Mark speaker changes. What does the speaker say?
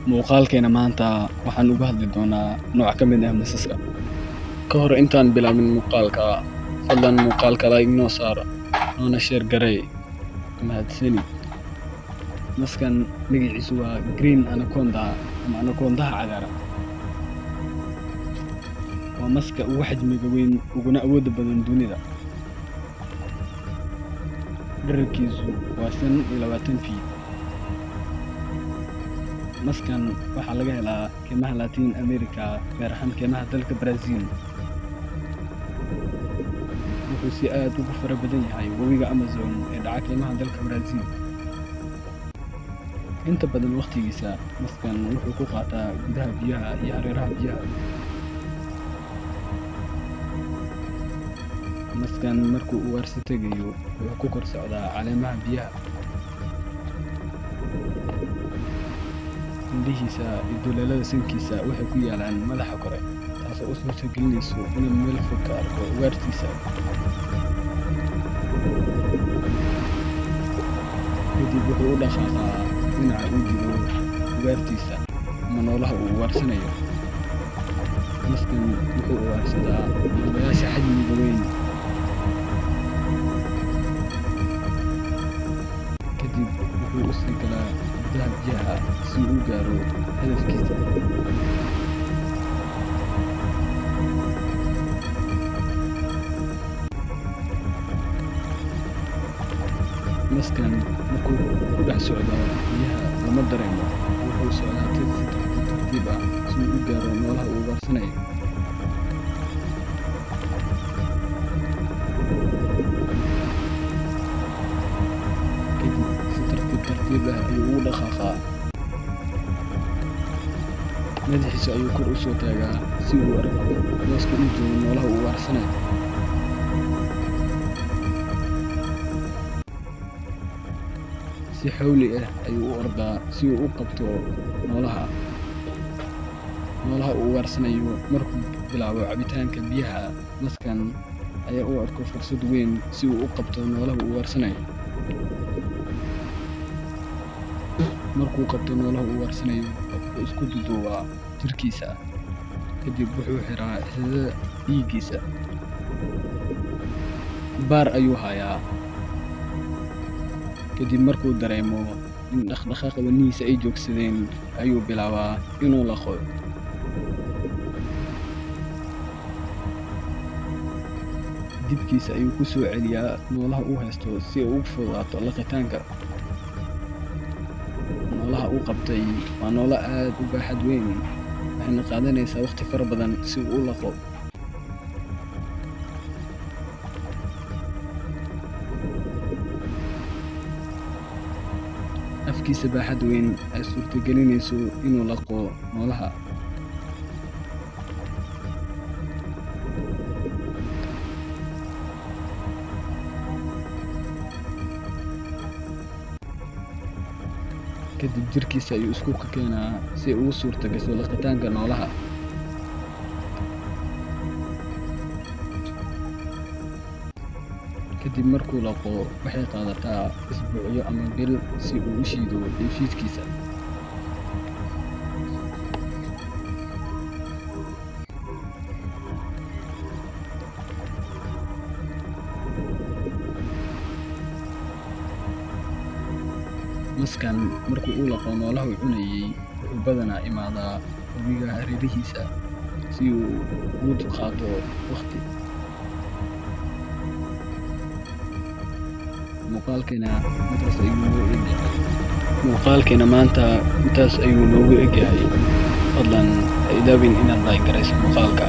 Speaker 1: Muuqaalkeena maanta waxaan uga hadli doonaa nooc ka mid ah masaska. Ka hor intaan bilaabin muuqaalka, fadlan muuqaalka like noo saar, noona share garee. Mahadsanid. Maskan magaciisu waa Green Anaconda ama anacondaha cagaaran. Waa maska ugu xajmiga weyn uguna awoodda badan dunida. Dhererkiisu waa 25 feet. Maskan waxaa laga helaa keymaha Latin America, gaar ahaan keymaha dalka Brazil. Wuxuu si aad ugu fara badan yahay webiga Amazon ee dhaca keymaha dalka Brazil. Inta badan waqtigiisa, maskan wuxuu ku qaataa gudaha biyaha iyo hareeraha biyaha. Maskan markuu ugaarsi tegayo, wuxuu ku kor socdaa caleemaha biyaha. Indhihiisa iyo duleelada sankiisa waxay ku yaalaan madaxa kore, taasoo u suurtagelinayso inuu meel fog ka arko ugaartiisa. Kadib wuxuu u dhaqaaqaa dhinaca uu jiro ugaartiisa ama noolaha uu ugaarsanayo. Maskan wuxuu ugaarsadaa noolayaasha xajmiga weyn. Kadib wuxuu u sii galaa gudaha biyaha si uu u gaaro hadafkiisa. Maskan markuu ku dhex socdo biyaha lama dareemo, wuxuu socdaa si tartiib ah si uu u gaaro noolaha uu ugaarsanayo. Kadib si tartiib ah ayuu ugu dhaqaaqaa. Madaxiisa ayuu kor u soo taagaa si uu u arko booska uu joogo noolaha uu ugaarsanayo. Si xawli ah ayuu u ordaa si uu u qabto noolaha uu ugaarsanayo. Markuu bilaabo cabitaanka biyaha, maskan ayaa u arko fursad weyn si uu u qabto noolaha uu ugaarsanayo. Markuu qabto noolaha uu ugaarsanayo, wuxuu isku duuduubaa jirkiisa. Kadib wuxuu xiraa xididada dhiiggiisa. Baar ayuu hayaa. Kadib markuu dareemo in dhaqdhaqaaqa wadnihiisa ay joogsadeen, ayuu bilaabaa inuu laqo. Dibkiisa ayuu ku soo celiyaa noolaha uu haysto si ay ugu fududaato laqitaanka. Noolaha uu qabtay waa noole aad u baaxad weyn, waxayna qaadanaysaa waqti fara badan si uu u laqo. Afkiisa baaxad weyn ay suurtagelinayso inuu laqo noolaha. Kadib jirkiisa ayuu isku keenaa si ay ugu suurta gasho laqitaanka noolaha. Kadib markuu laqo, waxay qaadataa isbuucyo ama bil si uu u shiido dheefshiidkiisa. Maskan markuu u laqo noolaha uu cunayay, wuxuu badanaa imaadaa webiga hareerihiisa si uu ugu qaato waqti. Muuqaalkeena maanta intaas ayuu noogu egyahay. Fadlan ha ilaawin inaad like garayso muuqaalka.